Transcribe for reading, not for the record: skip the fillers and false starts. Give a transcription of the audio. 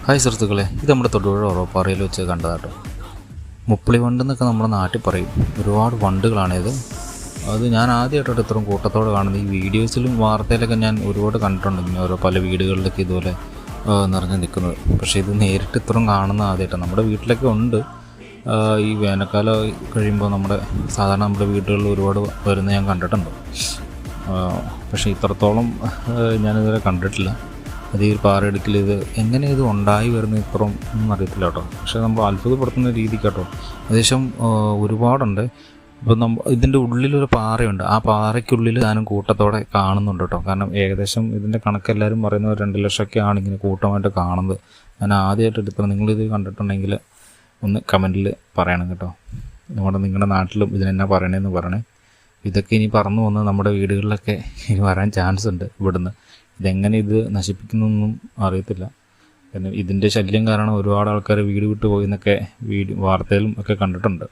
Hi സുഹൃത്തുക്കളെ, ഇത് നമ്മുടെ തൊടുപുഴ ഉറപ്പാറയിൽ വെച്ച് കണ്ടതാട്ടോ. മുപ്പിളി വണ്ട് എന്നൊക്കെ നമ്മുടെ നാട്ടിൽ പറയും. ഒരുപാട് വണ്ടുകളാണിത്. അത് ഞാൻ ആദ്യമായിട്ടോട്ട് ഇത്രയും കൂട്ടത്തോടെ കാണുന്നത്. ഈ വീഡിയോസിലും വാർത്തയിലൊക്കെ ഞാൻ ഒരുപാട് കണ്ടിട്ടുണ്ട്, ഇങ്ങനെ ഓരോ പല വീടുകളിലൊക്കെ ഇതുപോലെ നിറഞ്ഞു നിൽക്കുന്നത്. പക്ഷേ ഇത് നേരിട്ട് ഇത്രയും കാണുന്ന ആദ്യമായിട്ടാണ്. നമ്മുടെ വീട്ടിലൊക്കെ ഉണ്ട്. ഈ വേനൽക്കാലം കഴിയുമ്പോൾ സാധാരണ നമ്മുടെ വീടുകളിൽ ഒരുപാട് വരുന്നത് ഞാൻ കണ്ടിട്ടുണ്ട്. പക്ഷേ ഇത്രത്തോളം ഞാനിതുവരെ കണ്ടിട്ടില്ല. അത് ഈ പാറയിടുക്കിൽ ഇത് എങ്ങനെ ഇത് ഉണ്ടായി വരുന്ന ഇത്രയും ഒന്നും അറിയത്തില്ല കേട്ടോ. പക്ഷേ നമ്മൾ അത്ഭുതപ്പെടുത്തുന്ന രീതിക്ക് കേട്ടോ. ഏകദേശം ഒരുപാടുണ്ട്. ഇപ്പം ഇതിൻ്റെ ഉള്ളിലൊരു പാറയുണ്ട്. ആ പാറയ്ക്കുള്ളിൽ ഞാനും കൂട്ടത്തോടെ കാണുന്നുണ്ട് കേട്ടോ. കാരണം ഏകദേശം ഇതിൻ്റെ കണക്ക് എല്ലാവരും പറയുന്നത് 2 ലക്ഷമൊക്കെയാണ് ഇങ്ങനെ കൂട്ടമായിട്ട് കാണുന്നത്. ഞാൻ ആദ്യമായിട്ട് എടുത്തത്. നിങ്ങളിത് കണ്ടിട്ടുണ്ടെങ്കിൽ ഒന്ന് കമൻറ്റിൽ പറയണം കേട്ടോ. നിങ്ങളുടെ നാട്ടിലും ഇതിനെന്നാ പറയണേന്ന് പറയണേ. ഇതൊക്കെ ഇനി പറന്നു വന്ന് നമ്മുടെ വീടുകളിലൊക്കെ ഇനി വരാൻ ചാൻസ് ഉണ്ട് ഇവിടുന്ന്. ഇതെങ്ങനെ ഇത് നശിപ്പിക്കുന്നൊന്നും അറിയത്തില്ല. പിന്നെ ഇതിൻ്റെ ശല്യം കാരണം ഒരുപാട് ആൾക്കാർ വീട് വിട്ട് പോയി എന്നൊക്കെ വാർത്തയിലും ഒക്കെ കണ്ടിട്ടുണ്ട്.